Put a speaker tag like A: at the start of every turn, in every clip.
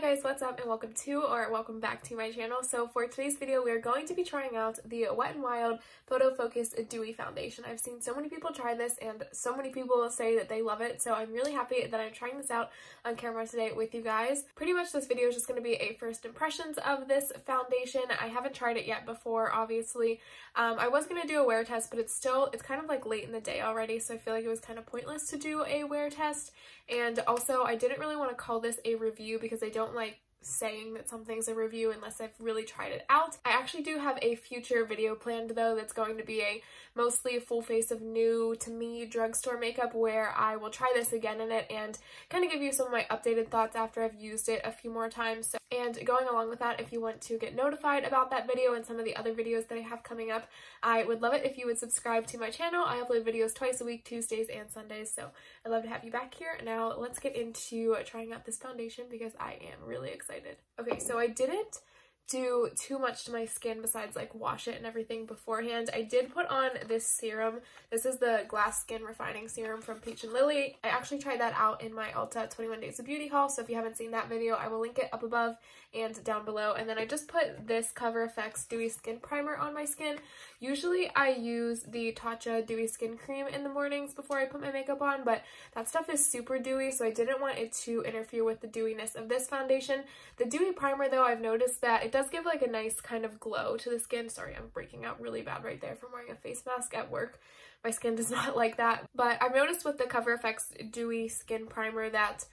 A: guys, what's up and welcome to or welcome back to my channel. So for today's video, we are going to be trying out the Wet n Wild Photo Focus Dewy Foundation. I've seen so many people try this and so many people say that they love it, so I'm really happy that I'm trying this out on camera today with you guys. Pretty much this video is just going to be a first impressions of this foundation. I haven't tried it yet before, obviously. I was going to do a wear test, but it's kind of like late in the day already, so I feel like it was kind of pointless to do a wear test. And also, I didn't really want to call this a review because I don't like saying that something's a review unless I've really tried it out. I actually do have a future video planned though that's going to be mostly a full face of new to me drugstore makeup where I will try this again in it and kind of give you some of my updated thoughts after I've used it a few more times. And going along with that, if you want to get notified about that video and some of the other videos that I have coming up, I would love it if you would subscribe to my channel. I upload videos twice a week, Tuesdays and Sundays, so I'd love to have you back here. Now let's get into trying out this foundation because I am really excited. Okay, so I didn't do too much to my skin besides like wash it and everything beforehand. I did put on this serum. This is the Glass Skin Refining Serum from Peach and Lily. I actually tried that out in my Ulta 21 Days of Beauty haul, so if you haven't seen that video, I will link it up above and down below. And then I just put this Cover FX Dewy Skin Primer on my skin. Usually I use the Tatcha Dewy Skin Cream in the mornings before I put my makeup on, but that stuff is super dewy, so I didn't want it to interfere with the dewiness of this foundation. The Dewy Primer though, I've noticed that it does give like a nice kind of glow to the skin. Sorry, I'm breaking out really bad right there from wearing a face mask at work. My skin does not like that. But I've noticed with the Cover FX Dewy Skin Primer that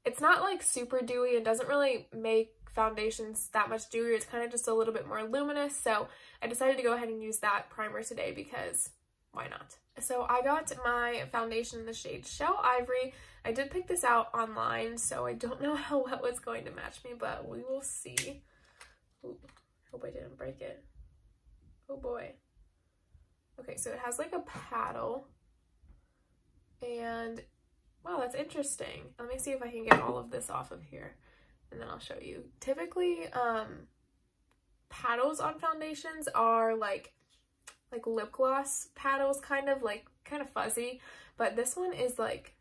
A: it's not like super dewy and doesn't really make foundations that much dewier. It's kind of just a little bit more luminous, so I decided to go ahead and use that primer today because why not? So I got my foundation in the shade Shell Ivory. I did pick this out online, so I don't know how well it's going to match me, but we will see. Ooh, hope I didn't break it. Oh boy. Okay, so it has like a paddle, and wow, that's interesting. Let me see if I can get all of this off of here, and then I'll show you. Typically, paddles on foundations are like lip gloss paddles, kind of fuzzy, but this one is like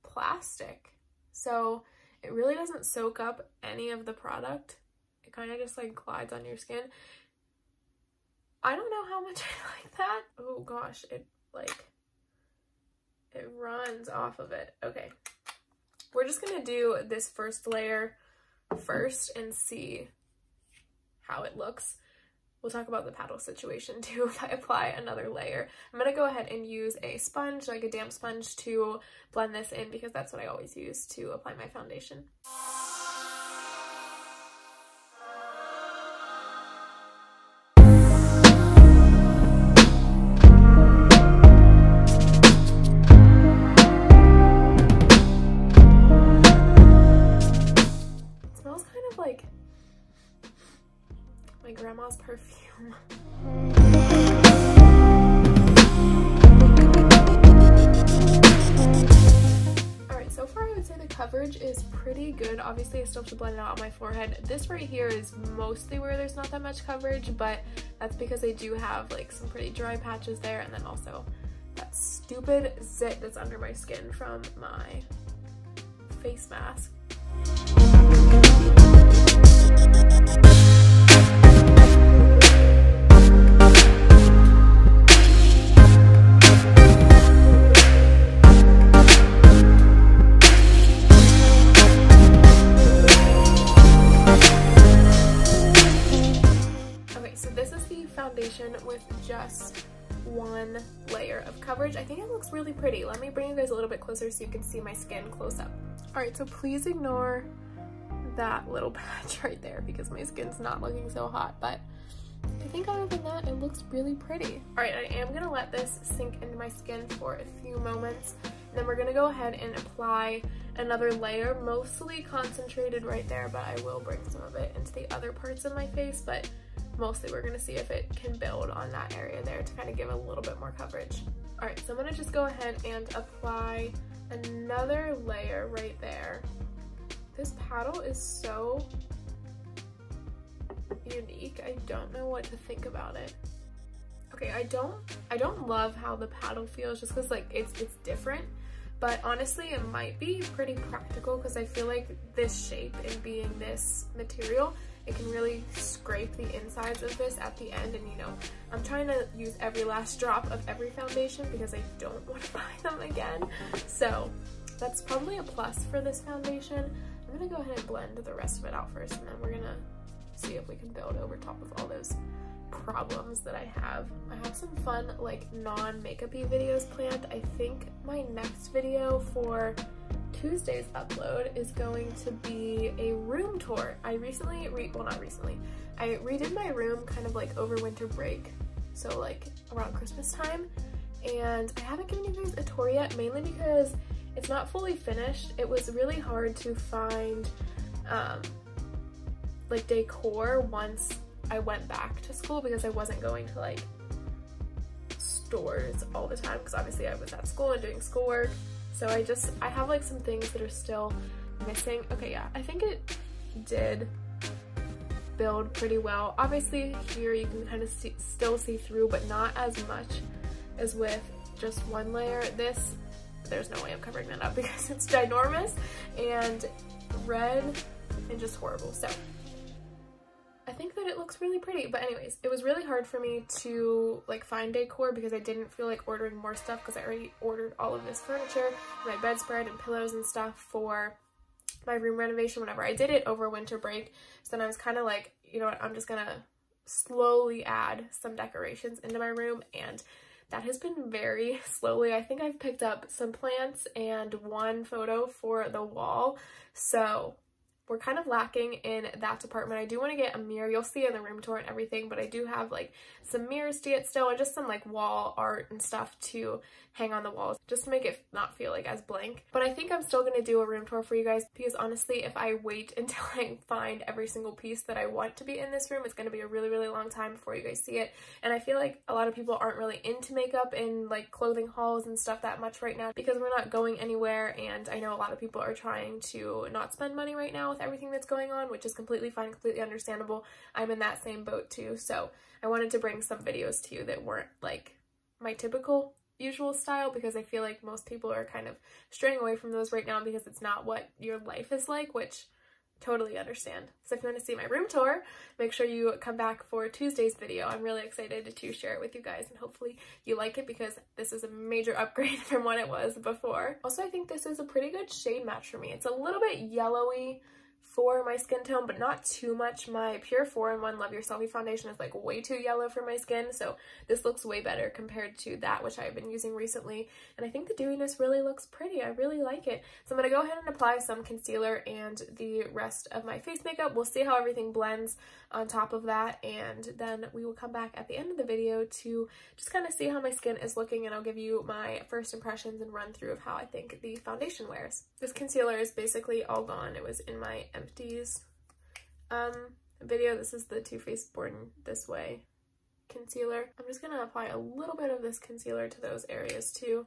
A: plastic, so it really doesn't soak up any of the product. It kind of just like glides on your skin. I don't know how much I like that. Oh gosh, it runs off of it. Okay, we're just gonna do this first layer first and see how it looks. We'll talk about the paddle situation too if I apply another layer. I'm gonna go ahead and use a sponge, like a damp sponge, to blend this in because that's what I always use to apply my foundation. My grandma's perfume. Alright, so far I would say the coverage is pretty good. Obviously I still have to blend it out on my forehead. This right here is mostly where there's not that much coverage, but that's because I do have like some pretty dry patches there, and then also that stupid zit that's under my skin from my face mask. Foundation with just one layer of coverage. I think it looks really pretty. Let me bring you guys a little bit closer so you can see my skin close up. Alright, so please ignore that little patch right there because my skin's not looking so hot, but I think other than that, it looks really pretty. Alright, I am gonna let this sink into my skin for a few moments, and then we're gonna go ahead and apply another layer, mostly concentrated right there, but I will bring some of it into the other parts of my face, but mostly we're going to see if it can build on that area there to kind of give a little bit more coverage. Alright, so I'm going to just go ahead and apply another layer right there. This paddle is so unique. I don't know what to think about it. Okay, I don't love how the paddle feels just because like it's different, but honestly it might be pretty practical because I feel like this shape and being this material, it can really scrape the insides of this at the end. And you know, I'm trying to use every last drop of every foundation because I don't want to buy them again. So that's probably a plus for this foundation. I'm gonna go ahead and blend the rest of it out first, and then we're gonna see if we can build over top of all those problems that I have. I have some fun like non-makeup-y videos planned. I think my next video for Tuesday's upload is going to be a room tour. I recently, I redid my room kind of like over winter break, so like around Christmas time, and I haven't given you guys a tour yet, mainly because it's not fully finished. It was really hard to find like decor once I went back to school because I wasn't going to like stores all the time because obviously I was at school and doing schoolwork. So I have like some things that are still missing. Okay, yeah, I think it did build pretty well. Obviously here you can kind of still see through, but not as much as with just one layer. This, there's no way I'm covering that up because it's ginormous and red and just horrible. So I think that it looks really pretty, but anyways, it was really hard for me to like find decor because I didn't feel like ordering more stuff because I already ordered all of this furniture, my bedspread and pillows and stuff for my room renovation whenever I did it over winter break. So then I was kind of like, you know what, I'm just gonna slowly add some decorations into my room, and that has been very slowly. I think I've picked up some plants and one photo for the wall, so we're kind of lacking in that department. I do want to get a mirror. You'll see in the room tour and everything, but I do have like some mirrors to get still and just some like wall art and stuff to hang on the walls just to make it not feel like as blank. But I think I'm still going to do a room tour for you guys because honestly, if I wait until I find every single piece that I want to be in this room, it's going to be a really, really long time before you guys see it. And I feel like a lot of people aren't really into makeup and like clothing hauls and stuff that much right now because we're not going anywhere. And I know a lot of people are trying to not spend money right now with everything that's going on, which is completely fine, completely understandable. I'm in that same boat too. So I wanted to bring some videos to you that weren't like my typical usual style because I feel like most people are kind of straying away from those right now because it's not what your life is like, which totally understand. So if you want to see my room tour, make sure you come back for Tuesday's video. I'm really excited to share it with you guys and hopefully you like it because this is a major upgrade from what it was before. Also, I think this is a pretty good shade match for me. It's a little bit yellowy for my skin tone, but not too much. My Pure 4-in-1 Love Your Selfie foundation is like way too yellow for my skin, so this looks way better compared to that, which I've been using recently. And I think the dewiness really looks pretty. I really like it. So I'm going to go ahead and apply some concealer and the rest of my face makeup. We'll see how everything blends on top of that, and then we will come back at the end of the video to just kind of see how my skin is looking, and I'll give you my first impressions and run through of how I think the foundation wears. This concealer is basically all gone. It was in my empties video. This is the Too Faced Born This Way concealer. I'm just gonna apply a little bit of this concealer to those areas too.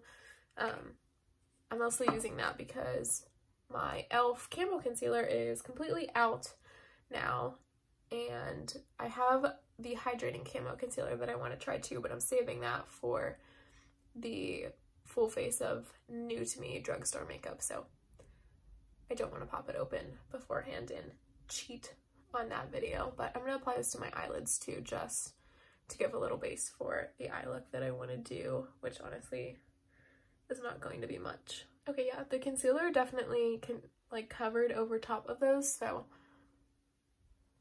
A: I'm mostly using that because my e.l.f. Camo Concealer is completely out now, and I have the Hydrating Camo Concealer that I want to try too, but I'm saving that for the full face of new to me drugstore makeup, so I don't want to pop it open beforehand and cheat on that video. But I'm going to apply this to my eyelids too, just to give a little base for the eye look that I want to do, which honestly is not going to be much. Okay, yeah, the concealer definitely covered over top of those, so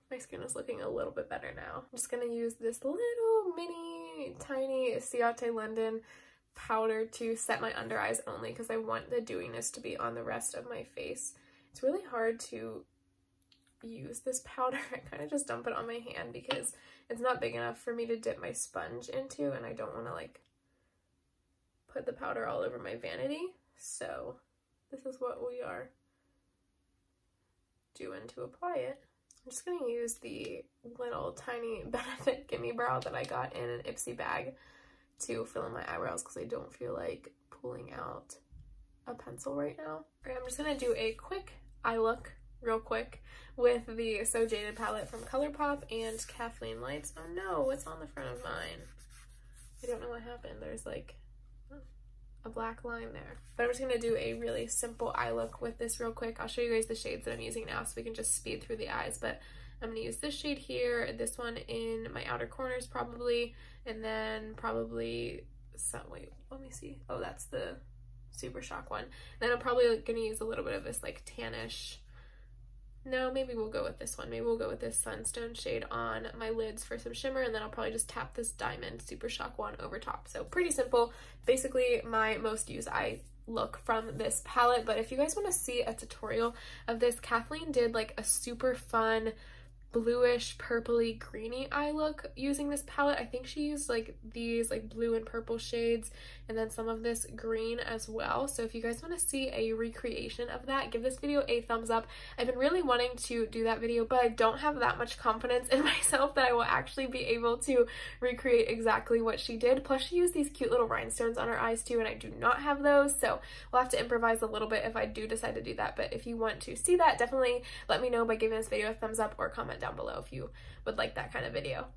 A: my skin is looking a little bit better now. I'm just going to use this little mini tiny Ciate London powder to set my under eyes only because I want the dewiness to be on the rest of my face. It's really hard to use this powder. I kind of just dump it on my hand because it's not big enough for me to dip my sponge into, and I don't want to like put the powder all over my vanity. So this is what we are doing to apply it. I'm just going to use the little tiny Benefit Gimme Brow that I got in an Ipsy bag to fill in my eyebrows because I don't feel like pulling out a pencil right now. Alright, I'm just going to do a quick eye look real quick with the So Jaded palette from ColourPop and Kathleen Lights. Oh no, what's on the front of mine? I don't know what happened. There's like, a black line there. But I'm just gonna do a really simple eye look with this real quick. I'll show you guys the shades that I'm using now so we can just speed through the eyes. But I'm gonna use this shade here, this one in my outer corners probably, and then probably some, wait, let me see. Oh, that's the Super Shock one. Then I'm probably gonna use a little bit of this like tannish, no, maybe we'll go with this one. Maybe we'll go with this Sunstone shade on my lids for some shimmer, and then I'll probably just tap this Diamond Super Shock one over top. So pretty simple. Basically my most used eye look from this palette. But if you guys want to see a tutorial of this, Kathleen did like a super fun bluish purpley greeny eye look using this palette. I think she used like these like blue and purple shades and then some of this green as well. So if you guys want to see a recreation of that, give this video a thumbs up. I've been really wanting to do that video, but I don't have that much confidence in myself that I will actually be able to recreate exactly what she did. Plus she used these cute little rhinestones on her eyes too, and I do not have those, so we'll have to improvise a little bit if I do decide to do that. But if you want to see that, definitely let me know by giving this video a thumbs up or comment down below if you would like that kind of video.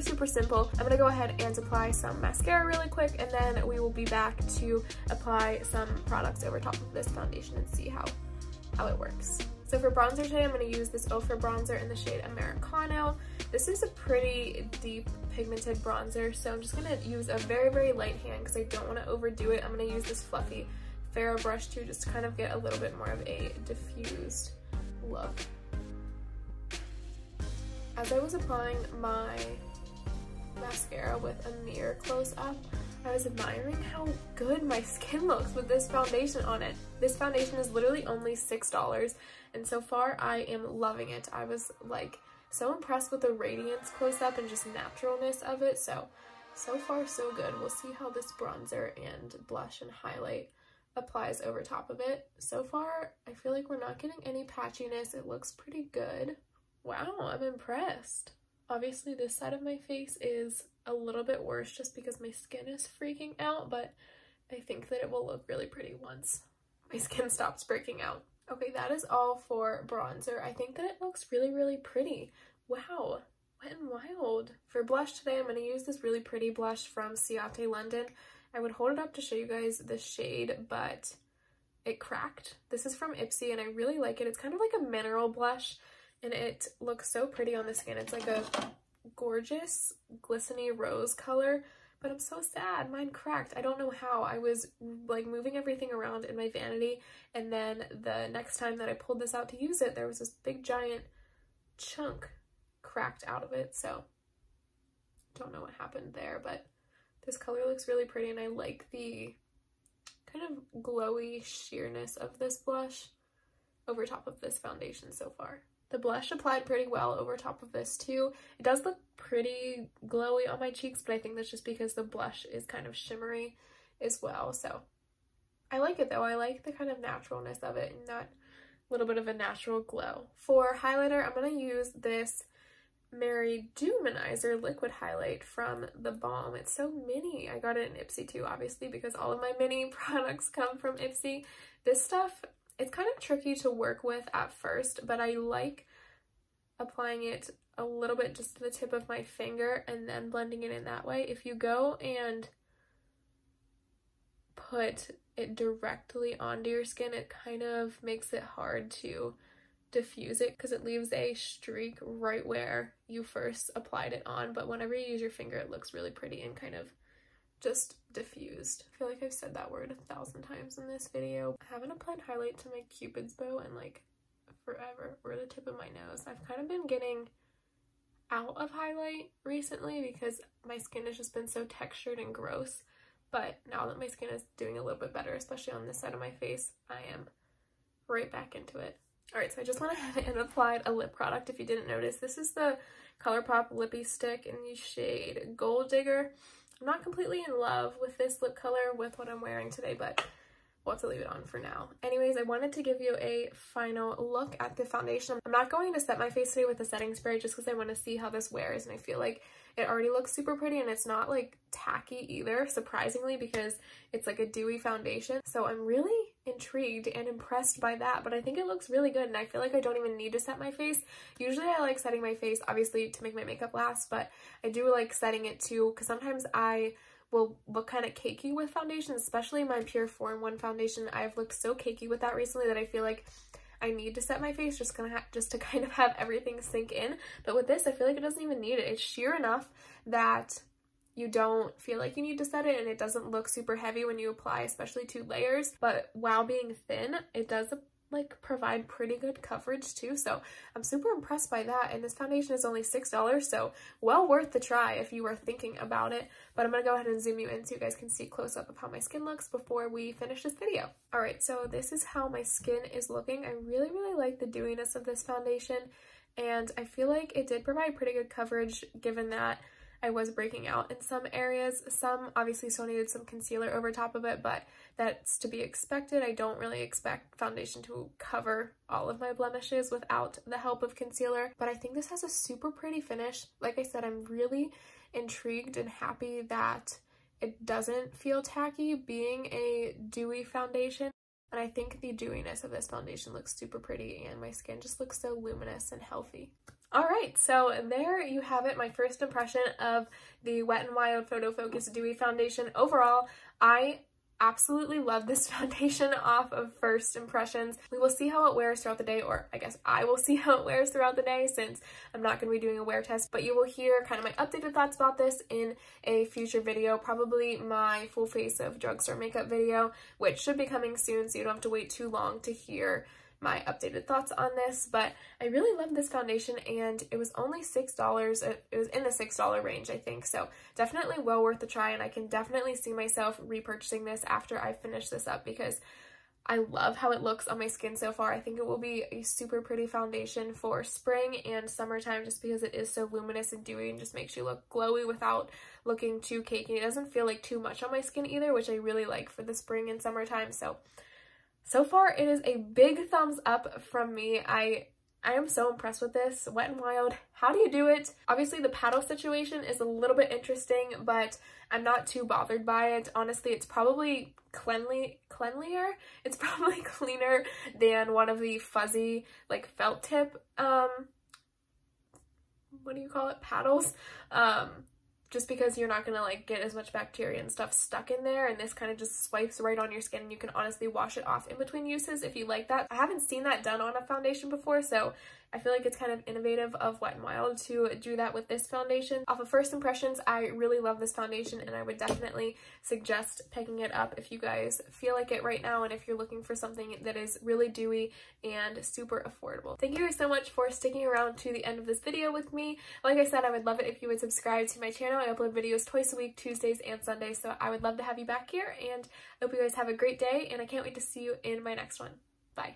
A: Super simple. I'm gonna go ahead and apply some mascara really quick, and then we will be back to apply some products over top of this foundation and see how it works. So for bronzer today, I'm going to use this Ofra bronzer in the shade Americano. This is a pretty deep pigmented bronzer, so I'm just going to use a very light hand because I don't want to overdo it. I'm going to use this fluffy Farrow brush to just kind of get a little bit more of a diffused look. As I was applying my mascara with a mirror close up, I was admiring how good my skin looks with this foundation on it. This foundation is literally only $6, and so far I am loving it. I was like so impressed with the radiance close up and just naturalness of it. So far so good. We'll see how this bronzer and blush and highlight applies over top of it. So far I feel like we're not getting any patchiness. It looks pretty good. Wow, I'm impressed. Obviously this side of my face is a little bit worse just because my skin is freaking out, but I think that it will look really pretty once my skin stops breaking out. Okay, that is all for bronzer. I think that it looks really, really pretty. Wow, Wet n Wild. For blush today, I'm going to use this really pretty blush from Ciate London. I would hold it up to show you guys the shade, but it cracked. This is from Ipsy, and I really like it. It's kind of like a mineral blush, and it looks so pretty on the skin. It's like a gorgeous, glistening rose color, but I'm so sad. Mine cracked. I don't know how. I was like moving everything around in my vanity, and then the next time that I pulled this out to use it, there was this big giant chunk cracked out of it. So don't know what happened there, but this color looks really pretty, and I like the kind of glowy sheerness of this blush over top of this foundation so far. The blush applied pretty well over top of this too. It does look pretty glowy on my cheeks, but I think that's just because the blush is kind of shimmery as well. So I like it though. I like the kind of naturalness of it and that little bit of a natural glow. For highlighter, I'm going to use this Mary Dumanizer liquid highlight from the Balm. It's so mini. I got it in Ipsy too, obviously, because all of my mini products come from Ipsy. This stuff, it's kind of tricky to work with at first, but I like applying it a little bit just to the tip of my finger and then blending it in that way. If you go and put it directly onto your skin, it kind of makes it hard to diffuse it because it leaves a streak right where you first applied it on, but whenever you use your finger, it looks really pretty and kind of just diffused. I feel like I've said that word 1,000 times in this video. I haven't applied highlight to my Cupid's bow in like forever, or the tip of my nose. I've kind of been getting out of highlight recently because my skin has just been so textured and gross, but now that my skin is doing a little bit better, especially on this side of my face, I am right back into it. Alright, so I just went ahead and applied a lip product. If you didn't notice, this is the ColourPop Lippy Stick in the shade Gold Digger. I'm not completely in love with this lip color with what I'm wearing today, but we'll have to leave it on for now. Anyways, I wanted to give you a final look at the foundation. I'm not going to set my face today with a setting spray just because I want to see how this wears, and I feel like it already looks super pretty, and it's not like tacky either, surprisingly, because it's like a dewy foundation. So I'm really intrigued and impressed by that, but I think it looks really good, and I feel like I don't even need to set my face. Usually I like setting my face, obviously, to make my makeup last, but I do like setting it too, because sometimes I will look kind of cakey with foundation, especially my Pure 4-in-1 foundation. I've looked so cakey with that recently that I feel like I need to set my face just to kind of have everything sink in. But with this, I feel like it doesn't even need it. It's sheer enough that you don't feel like you need to set it, and it doesn't look super heavy when you apply, especially 2 layers. But while being thin, it does like provide pretty good coverage too, so I'm super impressed by that. And this foundation is only $6, so well worth the try if you were thinking about it. But I'm gonna go ahead and zoom you in so you guys can see close up of how my skin looks before we finish this video. All right, so this is how my skin is looking. I really like the dewiness of this foundation, and I feel like it did provide pretty good coverage given that I was breaking out in some areas. Some obviously still needed some concealer over top of it, but that's to be expected. I don't really expect foundation to cover all of my blemishes without the help of concealer, but I think this has a super pretty finish. Like I said, I'm really intrigued and happy that it doesn't feel tacky being a dewy foundation. And I think the dewiness of this foundation looks super pretty, and my skin just looks so luminous and healthy. Alright, so there you have it, my first impression of the Wet n Wild Photo Focus Dewy Foundation. Overall, I absolutely love this foundation off of first impressions. We will see how it wears throughout the day, or I guess I will see how it wears throughout the day since I'm not going to be doing a wear test, but you will hear kind of my updated thoughts about this in a future video, probably my full face of drugstore makeup video, which should be coming soon, so you don't have to wait too long to hear my updated thoughts on this. But I really love this foundation, and it was only $6. It was in the $6 range, I think, so definitely well worth the try, and I can definitely see myself repurchasing this after I finish this up because I love how it looks on my skin so far. I think it will be a super pretty foundation for spring and summertime just because it is so luminous and dewy and just makes you look glowy without looking too cakey. It doesn't feel like too much on my skin either, which I really like for the spring and summertime. So far, it is a big thumbs up from me. I I am so impressed with this. Wet n Wild, how do you do it? Obviously the paddle situation is a little bit interesting, but I'm not too bothered by it. Honestly, it's probably cleanlier. It's probably cleaner than one of the fuzzy like felt tip, what do you call it? Paddles. Just because you're not gonna like get as much bacteria and stuff stuck in there, and this kind of just swipes right on your skin and you can honestly wash it off in between uses if you like that. I haven't seen that done on a foundation before, so I feel like it's kind of innovative of Wet n Wild to do that with this foundation. Off of first impressions, I really love this foundation and I would definitely suggest picking it up if you guys feel like it right now and if you're looking for something that is really dewy and super affordable. Thank you guys so much for sticking around to the end of this video with me. Like I said, I would love it if you would subscribe to my channel. I upload videos twice a week, Tuesdays and Sundays, so I would love to have you back here, and I hope you guys have a great day, and I can't wait to see you in my next one. Bye.